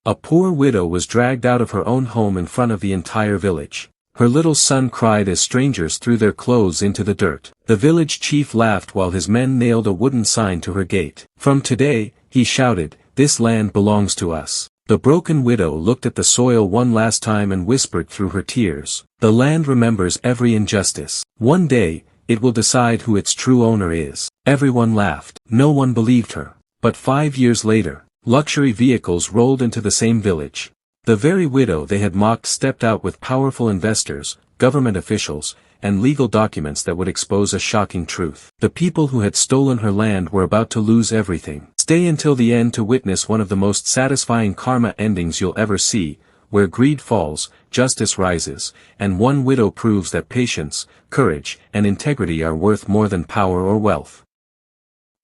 A poor widow was dragged out of her own home in front of the entire village. Her little son cried as strangers threw their clothes into the dirt. The village chief laughed while his men nailed a wooden sign to her gate. "From today," he shouted, "this land belongs to us." The broken widow looked at the soil one last time and whispered through her tears, "The land remembers every injustice. One day, it will decide who its true owner is." Everyone laughed. No one believed her. But 5 years later, luxury vehicles rolled into the same village. The very widow they had mocked stepped out with powerful investors, government officials, and legal documents that would expose a shocking truth. The people who had stolen her land were about to lose everything. Stay until the end to witness one of the most satisfying karma endings you'll ever see, where greed falls, justice rises, and one widow proves that patience, courage, and integrity are worth more than power or wealth.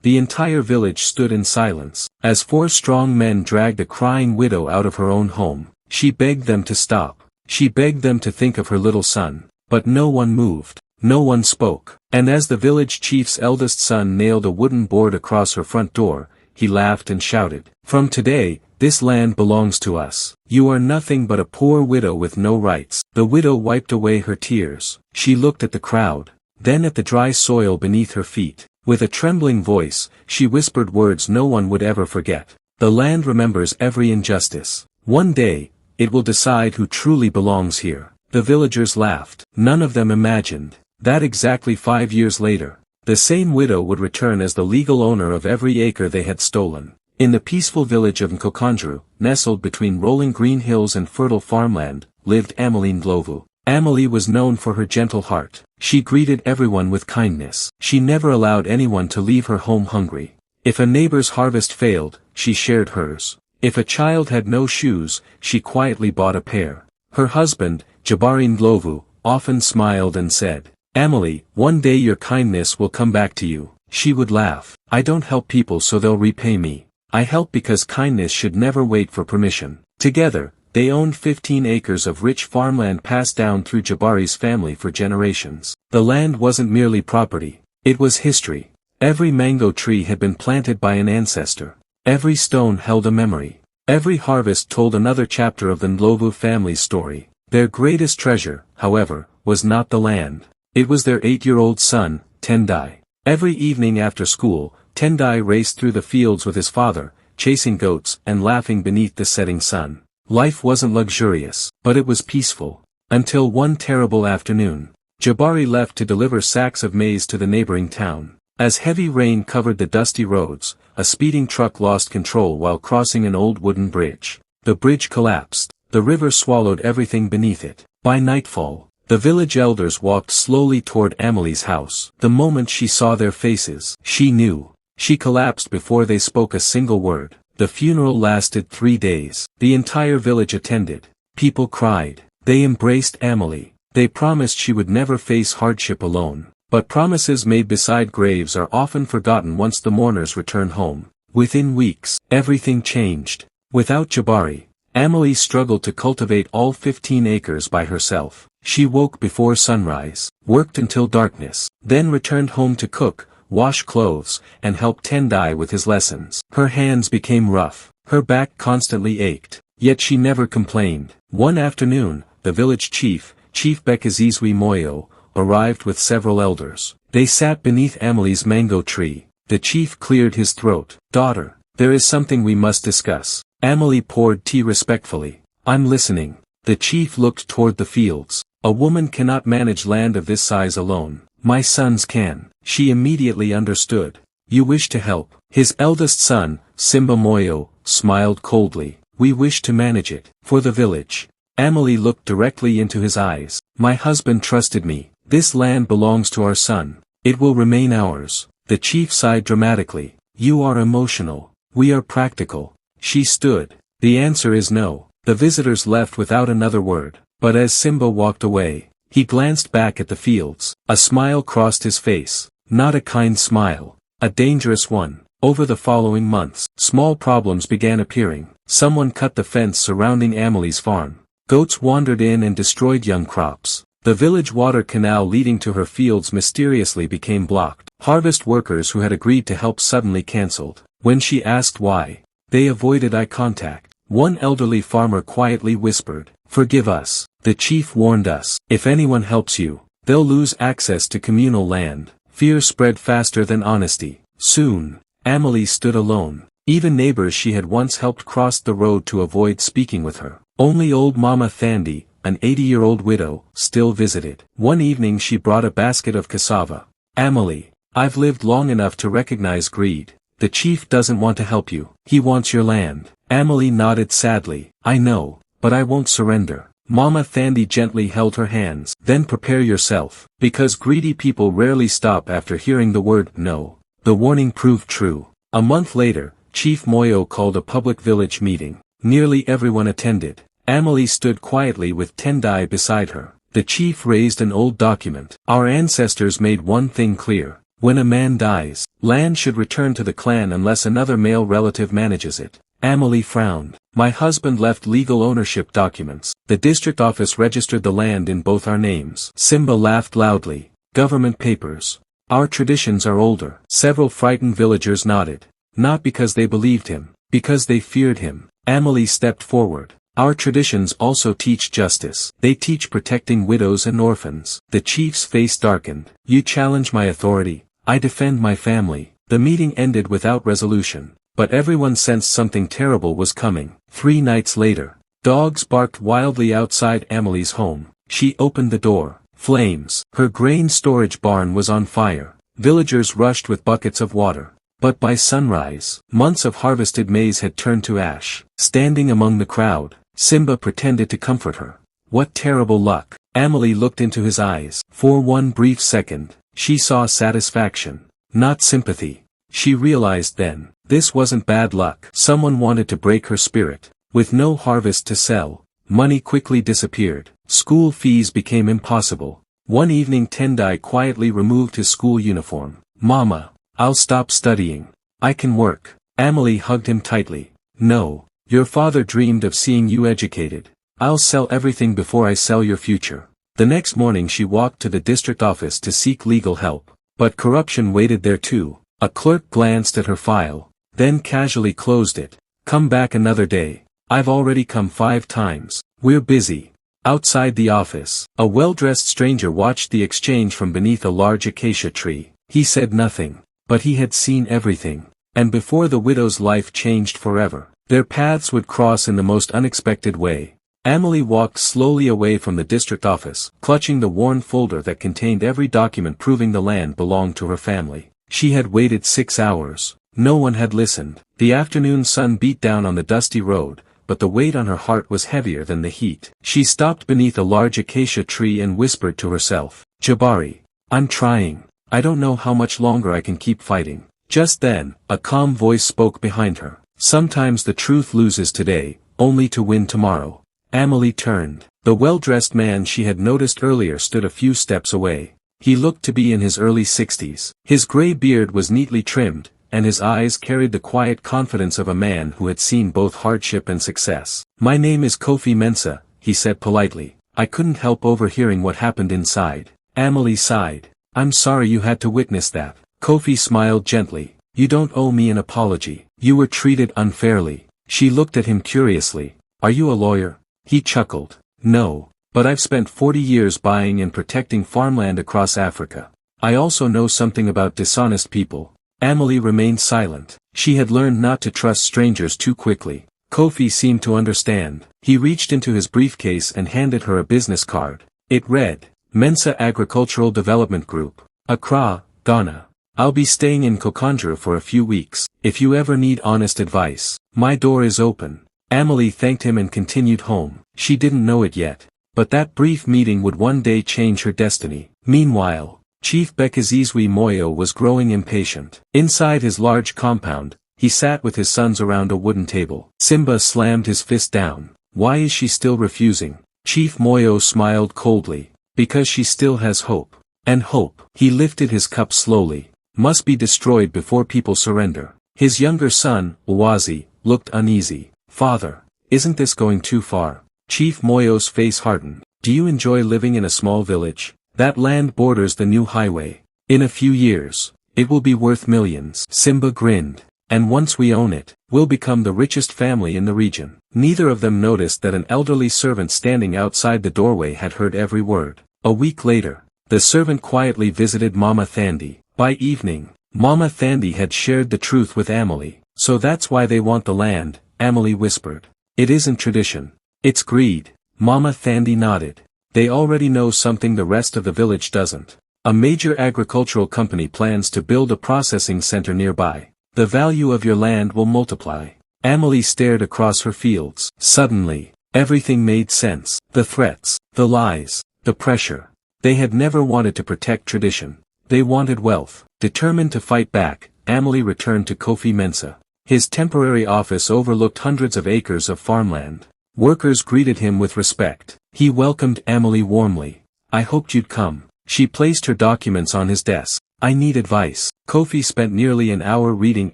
The entire village stood in silence, as 4 strong men dragged a crying widow out of her own home. She begged them to stop. She begged them to think of her little son. But no one moved. No one spoke. And as the village chief's eldest son nailed a wooden board across her front door, he laughed and shouted, "From today, this land belongs to us. You are nothing but a poor widow with no rights." The widow wiped away her tears. She looked at the crowd, then at the dry soil beneath her feet. With a trembling voice, she whispered words no one would ever forget. "The land remembers every injustice. One day, it will decide who truly belongs here." The villagers laughed. None of them imagined that exactly 5 years later, the same widow would return as the legal owner of every acre they had stolen. In the peaceful village of Nkokandru, nestled between rolling green hills and fertile farmland, lived Amahle Ndlovu. Amahle was known for her gentle heart. She greeted everyone with kindness. She never allowed anyone to leave her home hungry. If a neighbor's harvest failed, she shared hers. If a child had no shoes, she quietly bought a pair. Her husband, Amahle Ndlovu, often smiled and said, "Amahle, one day your kindness will come back to you." She would laugh. "I don't help people so they'll repay me. I help because kindness should never wait for permission." Together, they owned 15 acres of rich farmland passed down through Jabari's family for generations. The land wasn't merely property. It was history. Every mango tree had been planted by an ancestor. Every stone held a memory. Every harvest told another chapter of the Ndlovu family's story. Their greatest treasure, however, was not the land. It was their 8-year-old son, Tendai. Every evening after school, Tendai raced through the fields with his father, chasing goats and laughing beneath the setting sun. Life wasn't luxurious, but it was peaceful. Until one terrible afternoon, Jabari left to deliver sacks of maize to the neighboring town. As heavy rain covered the dusty roads, a speeding truck lost control while crossing an old wooden bridge. The bridge collapsed. The river swallowed everything beneath it. By nightfall, the village elders walked slowly toward Amahle's house. The moment she saw their faces, she knew. She collapsed before they spoke a single word. The funeral lasted 3 days. The entire village attended. People cried. They embraced Amahle. They promised she would never face hardship alone. But promises made beside graves are often forgotten once the mourners return home. Within weeks, everything changed. Without Jabari, Amahle struggled to cultivate all 15 acres by herself. She woke before sunrise, worked until darkness, then returned home to cook, wash clothes, and help Tendai with his lessons. Her hands became rough. Her back constantly ached. Yet she never complained. One afternoon, the village chief, Chief Bekazizwe Moyo, arrived with several elders. They sat beneath Amahle's mango tree. The chief cleared his throat. "Daughter, there is something we must discuss." Amahle poured tea respectfully. "I'm listening." The chief looked toward the fields. "A woman cannot manage land of this size alone. My sons can." She immediately understood. "You wish to help." His eldest son, Simba Moyo, smiled coldly. "We wish to manage it, for the village." Amahle looked directly into his eyes. "My husband trusted me. This land belongs to our son. It will remain ours." The chief sighed dramatically. "You are emotional. We are practical." She stood. "The answer is no." The visitors left without another word. But as Simba walked away, he glanced back at the fields. A smile crossed his face. Not a kind smile. A dangerous one. Over the following months, small problems began appearing. Someone cut the fence surrounding Amahle's farm. Goats wandered in and destroyed young crops. The village water canal leading to her fields mysteriously became blocked. Harvest workers who had agreed to help suddenly cancelled. When she asked why, they avoided eye contact. One elderly farmer quietly whispered, "Forgive us. The chief warned us. If anyone helps you, they'll lose access to communal land." Fear spread faster than honesty. Soon, Amahle stood alone. Even neighbors she had once helped crossed the road to avoid speaking with her. Only old Mama Thandi, an 80-year-old widow, still visited. One evening she brought a basket of cassava. "Amahle, I've lived long enough to recognize greed. The chief doesn't want to help you. He wants your land." Amahle nodded sadly. "I know, but I won't surrender." Mama Thandi gently held her hands. "Then prepare yourself, because greedy people rarely stop after hearing the word no." The warning proved true. A month later, Chief Moyo called a public village meeting. Nearly everyone attended. Amahle stood quietly with Tendai beside her. The chief raised an old document. "Our ancestors made one thing clear. When a man dies, land should return to the clan unless another male relative manages it." Amahle frowned. "My husband left legal ownership documents. The district office registered the land in both our names." Simba laughed loudly. "Government papers. Our traditions are older." Several frightened villagers nodded. Not because they believed him, because they feared him. Amahle stepped forward. "Our traditions also teach justice. They teach protecting widows and orphans." The chief's face darkened. "You challenge my authority. I defend my family." The meeting ended without resolution. But everyone sensed something terrible was coming. 3 nights later, dogs barked wildly outside Amahl's home. She opened the door. Flames. Her grain storage barn was on fire. Villagers rushed with buckets of water. But by sunrise, months of harvested maize had turned to ash. Standing among the crowd, Simba pretended to comfort her. "What terrible luck." Amahle looked into his eyes. For one brief second, she saw satisfaction, not sympathy. She realized then, this wasn't bad luck. Someone wanted to break her spirit. With no harvest to sell, money quickly disappeared. School fees became impossible. One evening Tendai quietly removed his school uniform. "Mama, I'll stop studying. I can work." Amahle hugged him tightly. "No, your father dreamed of seeing you educated. I'll sell everything before I sell your future." The next morning she walked to the district office to seek legal help. But corruption waited there too. A clerk glanced at her file, then casually closed it. "Come back another day. I've already come 5 times. We're busy." Outside the office, a well-dressed stranger watched the exchange from beneath a large acacia tree. He said nothing, but he had seen everything. And before the widow's life changed forever, their paths would cross in the most unexpected way. Amahle walked slowly away from the district office, clutching the worn folder that contained every document proving the land belonged to her family. She had waited 6 hours. No one had listened. The afternoon sun beat down on the dusty road, but the weight on her heart was heavier than the heat. She stopped beneath a large acacia tree and whispered to herself, "Jabari, I'm trying. I don't know how much longer I can keep fighting." Just then, a calm voice spoke behind her. "Sometimes the truth loses today, only to win tomorrow." Amahle turned. The well-dressed man she had noticed earlier stood a few steps away. He looked to be in his early 60s. His gray beard was neatly trimmed, and his eyes carried the quiet confidence of a man who had seen both hardship and success. "My name is Kofi Mensah," he said politely. "I couldn't help overhearing what happened inside." Amahle sighed. "I'm sorry you had to witness that." Kofi smiled gently. "You don't owe me an apology. You were treated unfairly." She looked at him curiously. "Are you a lawyer?" He chuckled. "No. But I've spent 40 years buying and protecting farmland across Africa. I also know something about dishonest people." Amahle remained silent. She had learned not to trust strangers too quickly. Kofi seemed to understand. He reached into his briefcase and handed her a business card. It read, "Mensah Agricultural Development Group, Accra, Ghana. I'll be staying in Kokandra for a few weeks. If you ever need honest advice, my door is open." Amahle thanked him and continued home. She didn't know it yet, but that brief meeting would one day change her destiny. Meanwhile, Chief Bekazizwe Moyo was growing impatient. Inside his large compound, he sat with his sons around a wooden table. Simba slammed his fist down. "Why is she still refusing?" Chief Moyo smiled coldly. "Because she still has hope. And hope," he lifted his cup slowly, "must be destroyed before people surrender." His younger son, Uwazi, looked uneasy. "Father, isn't this going too far?" Chief Moyo's face hardened. "Do you enjoy living in a small village? That land borders the new highway. In a few years, it will be worth millions." Simba grinned. and once we own it, we'll become the richest family in the region. Neither of them noticed that an elderly servant standing outside the doorway had heard every word. A week later, the servant quietly visited Mama Thandi. By evening, Mama Thandi had shared the truth with Amahle. So that's why they want the land, Amahle whispered. It isn't tradition. It's greed. Mama Thandi nodded. They already know something the rest of the village doesn't. A major agricultural company plans to build a processing center nearby. The value of your land will multiply. Amahle stared across her fields. Suddenly, everything made sense. The threats, the lies, the pressure. They had never wanted to protect tradition. They wanted wealth. Determined to fight back, Amahle returned to Kofi Mensa. His temporary office overlooked hundreds of acres of farmland. Workers greeted him with respect. He welcomed Amahle warmly. I hoped you'd come. She placed her documents on his desk. I need advice. Kofi spent nearly an hour reading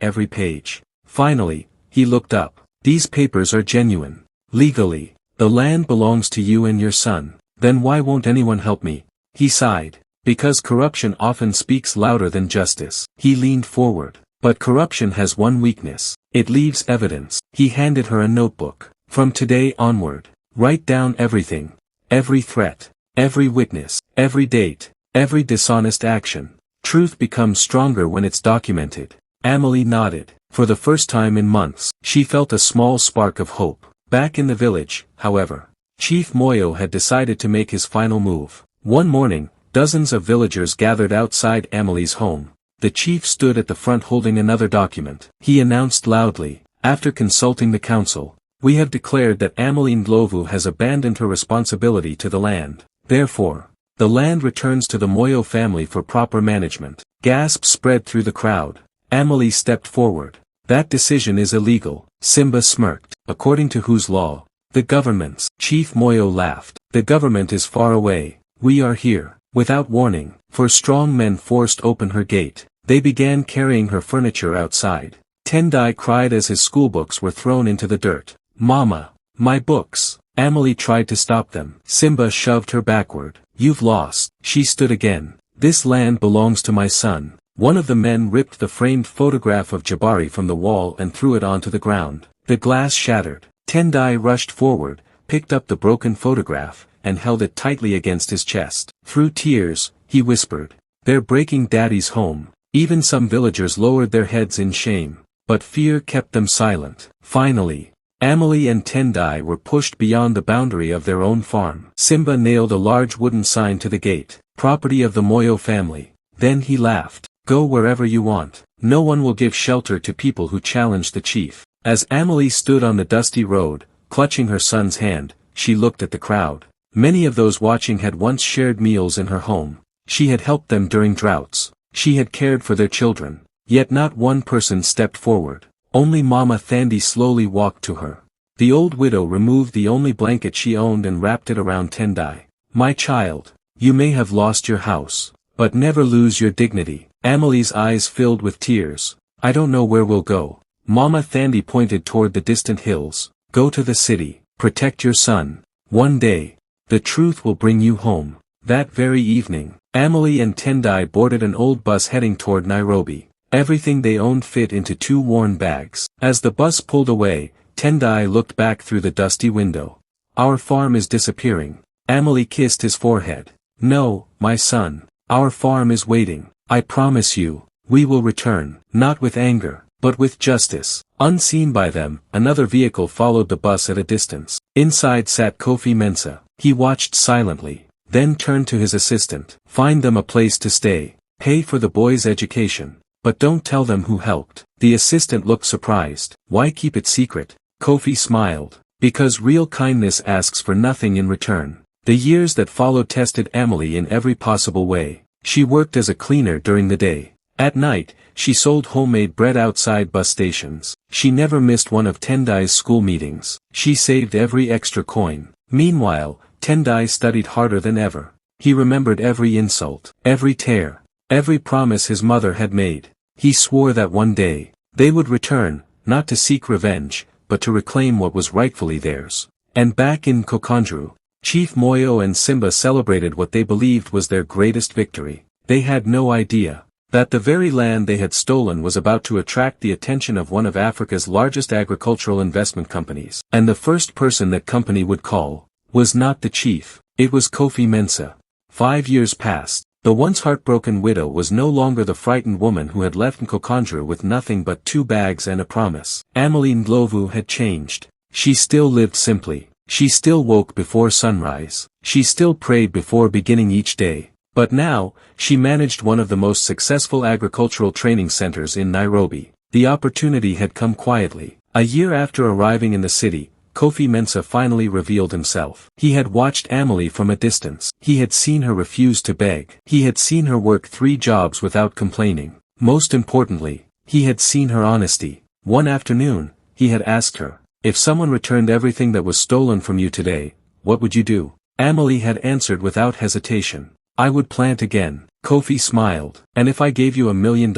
every page. Finally, he looked up. These papers are genuine. Legally, the land belongs to you and your son. Then why won't anyone help me? He sighed. Because corruption often speaks louder than justice. He leaned forward. But corruption has one weakness. It leaves evidence. He handed her a notebook. From today onward, write down everything. Every threat. Every witness. Every date. Every dishonest action. Truth becomes stronger when it's documented. Amahle nodded. For the first time in months, she felt a small spark of hope. Back in the village, however, Chief Moyo had decided to make his final move. One morning, dozens of villagers gathered outside Amahleh's home. The chief stood at the front holding another document. He announced loudly, after consulting the council, we have declared that Amahle Ndlovu has abandoned her responsibility to the land. Therefore, the land returns to the Moyo family for proper management. Gasps spread through the crowd. Amahle stepped forward. That decision is illegal. Simba smirked. According to whose law? The government's. Chief Moyo laughed. The government is far away. We are here. Without warning, four strong men forced open her gate. They began carrying her furniture outside. Tendai cried as his schoolbooks were thrown into the dirt. Mama, my books. Amahle tried to stop them. Simba shoved her backward. You've lost. She stood again. This land belongs to my son. One of the men ripped the framed photograph of Jabari from the wall and threw it onto the ground. The glass shattered. Tendai rushed forward, picked up the broken photograph, and held it tightly against his chest. Through tears, he whispered, they're breaking Daddy's home. Even some villagers lowered their heads in shame, but fear kept them silent. Finally, Amahle and Tendai were pushed beyond the boundary of their own farm. Simba nailed a large wooden sign to the gate, property of the Moyo family. Then he laughed, go wherever you want. No one will give shelter to people who challenge the chief. As Amahle stood on the dusty road, clutching her son's hand, she looked at the crowd. Many of those watching had once shared meals in her home. She had helped them during droughts. She had cared for their children. Yet not one person stepped forward. Only Mama Thandi slowly walked to her. The old widow removed the only blanket she owned and wrapped it around Tendai. My child, you may have lost your house, but never lose your dignity. Amahleh's eyes filled with tears. I don't know where we'll go. Mama Thandi pointed toward the distant hills. Go to the city. Protect your son. One day, the truth will bring you home. That very evening, Amahle and Tendai boarded an old bus heading toward Nairobi. Everything they owned fit into 2 worn bags. As the bus pulled away, Tendai looked back through the dusty window. Our farm is disappearing. Amahle kissed his forehead. No, my son. Our farm is waiting. I promise you, we will return. Not with anger, but with justice. Unseen by them, another vehicle followed the bus at a distance. Inside sat Kofi Mensa. He watched silently, then turned to his assistant. Find them a place to stay. Pay for the boys' education. But don't tell them who helped. The assistant looked surprised. Why keep it secret? Kofi smiled. Because real kindness asks for nothing in return. The years that followed tested Amahle in every possible way. She worked as a cleaner during the day. At night, she sold homemade bread outside bus stations. She never missed one of Tendai's school meetings. She saved every extra coin. Meanwhile, Tendai studied harder than ever. He remembered every insult, every tear, every promise his mother had made. He swore that one day, they would return, not to seek revenge, but to reclaim what was rightfully theirs. And back in Kokondru, Chief Moyo and Simba celebrated what they believed was their greatest victory. They had no idea that the very land they had stolen was about to attract the attention of one of Africa's largest agricultural investment companies. And the first person that company would call was not the chief, it was Kofi Mensah. 5 years passed. The once heartbroken widow was no longer the frightened woman who had left Nkokandra with nothing but 2 bags and a promise. Amahle Ndlovu had changed. She still lived simply. She still woke before sunrise. She still prayed before beginning each day. But now, she managed one of the most successful agricultural training centers in Nairobi. The opportunity had come quietly. A year after arriving in the city, Kofi Mensah finally revealed himself. He had watched Amahle from a distance. He had seen her refuse to beg. He had seen her work 3 jobs without complaining. Most importantly, he had seen her honesty. One afternoon, he had asked her, "If someone returned everything that was stolen from you today, what would you do?" Amahle had answered without hesitation, "I would plant again." Kofi smiled. "And if I gave you $1 million?"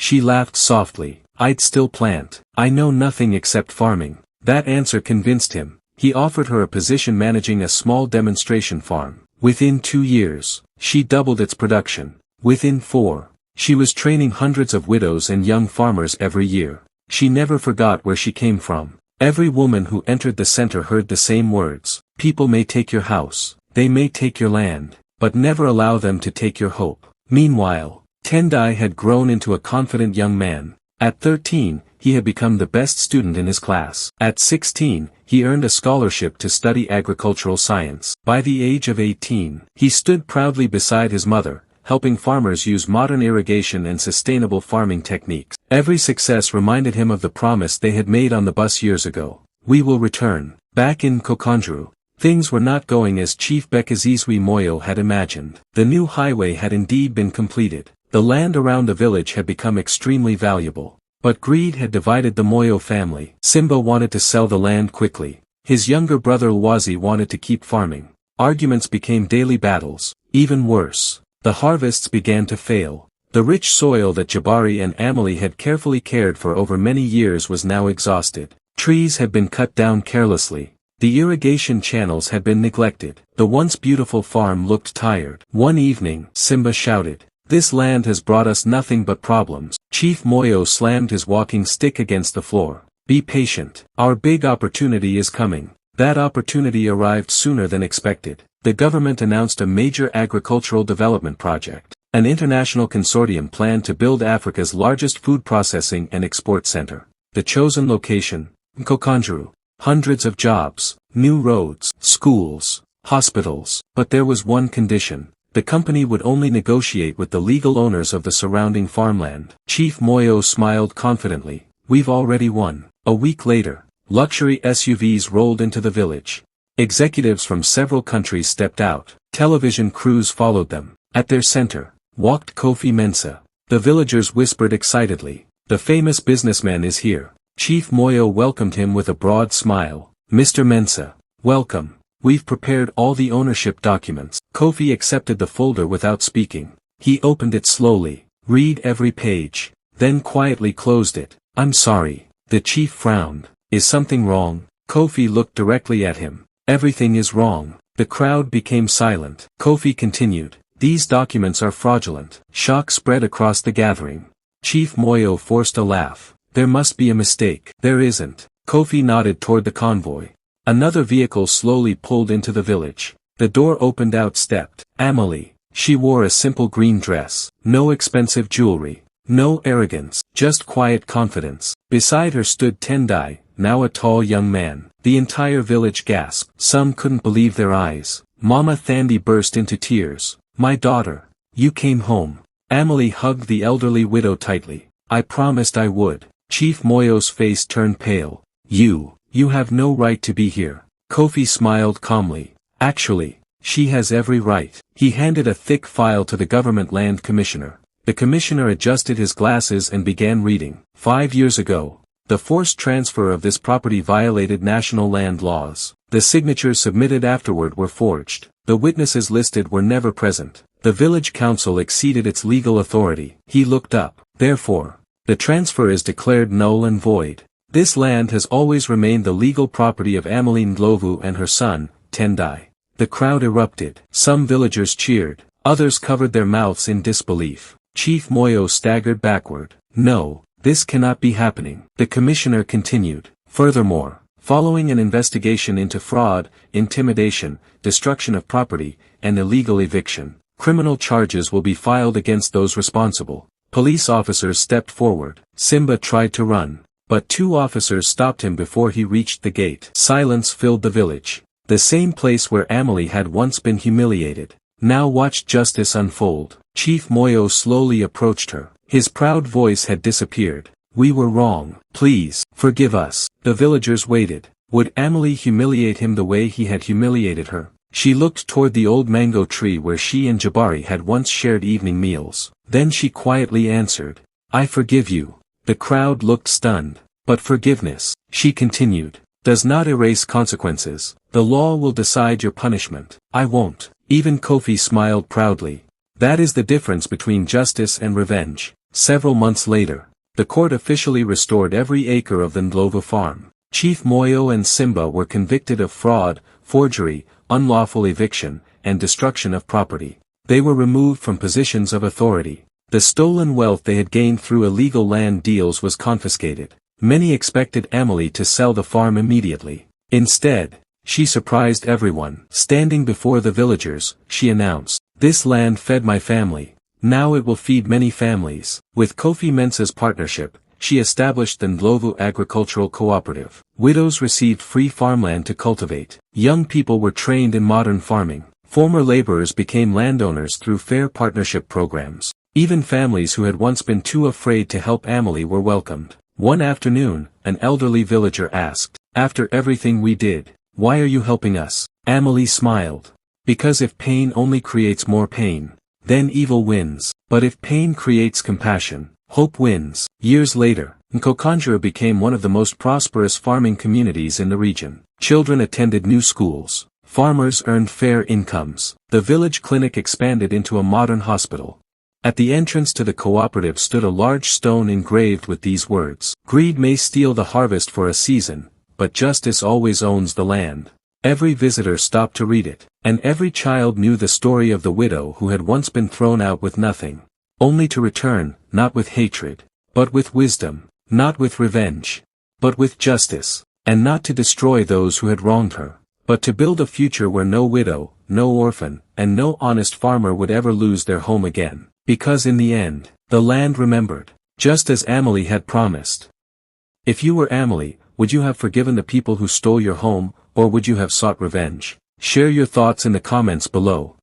She laughed softly. "I'd still plant. I know nothing except farming." That answer convinced him. He offered her a position managing a small demonstration farm. Within 2 years, she doubled its production. Within 4, she was training hundreds of widows and young farmers every year. She never forgot where she came from. Every woman who entered the center heard the same words: "People may take your house, they may take your land, but never allow them to take your hope." Meanwhile, Tendai had grown into a confident young man. At 13, he had become the best student in his class. At 16, he earned a scholarship to study agricultural science. By the age of 18, he stood proudly beside his mother, helping farmers use modern irrigation and sustainable farming techniques. Every success reminded him of the promise they had made on the bus years ago. "We will return." Back in Nkokandra, things were not going as Chief Bekazizwe Moyo had imagined. The new highway had indeed been completed. The land around the village had become extremely valuable. But greed had divided the Moyo family. Simba wanted to sell the land quickly. His younger brother Lwazi wanted to keep farming. Arguments became daily battles. Even worse, the harvests began to fail. The rich soil that Jabari and Amahle had carefully cared for over many years was now exhausted. Trees had been cut down carelessly. The irrigation channels had been neglected. The once beautiful farm looked tired. One evening, Simba shouted, "This land has brought us nothing but problems." Chief Moyo slammed his walking stick against the floor. "Be patient. Our big opportunity is coming." That opportunity arrived sooner than expected. The government announced a major agricultural development project. An international consortium planned to build Africa's largest food processing and export center. The chosen location, Nkokandra. Hundreds of jobs, new roads, schools, hospitals. But there was one condition. The company would only negotiate with the legal owners of the surrounding farmland. Chief Moyo smiled confidently. "We've already won." A week later, luxury SUVs rolled into the village. Executives from several countries stepped out. Television crews followed them. At their center, walked Kofi Mensah. The villagers whispered excitedly, "The famous businessman is here." Chief Moyo welcomed him with a broad smile. "Mr. Mensah, welcome. We've prepared all the ownership documents." Kofi accepted the folder without speaking. He opened it slowly, read every page, then quietly closed it. "I'm sorry." The chief frowned. "Is something wrong?" Kofi looked directly at him. "Everything is wrong." The crowd became silent. Kofi continued, "These documents are fraudulent." Shock spread across the gathering. Chief Moyo forced a laugh. "There must be a mistake." "There isn't." Kofi nodded toward the convoy. Another vehicle slowly pulled into the village. The door opened. Out stepped Amahle. She wore a simple green dress. No expensive jewelry. No arrogance. Just quiet confidence. Beside her stood Tendai, now a tall young man. The entire village gasped. Some couldn't believe their eyes. Mama Thandi burst into tears. "My daughter. You came home." Amahle hugged the elderly widow tightly. "I promised I would." Chief Moyo's face turned pale. You have no right to be here." Kofi smiled calmly. "Actually, she has every right." He handed a thick file to the government land commissioner. The commissioner adjusted his glasses and began reading. 5 years ago, the forced transfer of this property violated national land laws. The signatures submitted afterward were forged. The witnesses listed were never present. The village council exceeded its legal authority. He looked up. Therefore, the transfer is declared null and void. This land has always remained the legal property of Amahle Ndlovu and her son, Tendai. The crowd erupted. Some villagers cheered. Others covered their mouths in disbelief. Chief Moyo staggered backward. No, this cannot be happening. The commissioner continued. Furthermore, following an investigation into fraud, intimidation, destruction of property, and illegal eviction, criminal charges will be filed against those responsible. Police officers stepped forward. Simba tried to run, but two officers stopped him before he reached the gate. Silence filled the village. The same place where Amahle had once been humiliated, now watched justice unfold. Chief Moyo slowly approached her. His proud voice had disappeared. We were wrong. Please, forgive us. The villagers waited. Would Amahle humiliate him the way he had humiliated her? She looked toward the old mango tree where she and Jabari had once shared evening meals. Then she quietly answered, I forgive you. The crowd looked stunned. But forgiveness, she continued, does not erase consequences. The law will decide your punishment. I won't. Even Kofi smiled proudly. That is the difference between justice and revenge. Several months later, the court officially restored every acre of the Ndlovu farm. Chief Moyo and Simba were convicted of fraud, forgery, unlawful eviction, and destruction of property. They were removed from positions of authority. The stolen wealth they had gained through illegal land deals was confiscated. Many expected Amahle to sell the farm immediately. Instead, she surprised everyone. Standing before the villagers, she announced, this land fed my family. Now it will feed many families. With Kofi Mensah's partnership, she established the Ndlovu Agricultural Cooperative. Widows received free farmland to cultivate. Young people were trained in modern farming. Former laborers became landowners through fair partnership programs. Even families who had once been too afraid to help Amahle were welcomed. One afternoon, an elderly villager asked, after everything we did, why are you helping us? Amahle smiled. Because if pain only creates more pain, then evil wins. But if pain creates compassion, hope wins. Years later, Nkokanjira became one of the most prosperous farming communities in the region. Children attended new schools. Farmers earned fair incomes. The village clinic expanded into a modern hospital. At the entrance to the cooperative stood a large stone engraved with these words. Greed may steal the harvest for a season, but justice always owns the land. Every visitor stopped to read it, and every child knew the story of the widow who had once been thrown out with nothing, only to return, not with hatred, but with wisdom, not with revenge, but with justice, and not to destroy those who had wronged her, but to build a future where no widow, no orphan, and no honest farmer would ever lose their home again. Because in the end, the land remembered, just as Amahle had promised. If you were Amahle, would you have forgiven the people who stole your home, or would you have sought revenge? Share your thoughts in the comments below.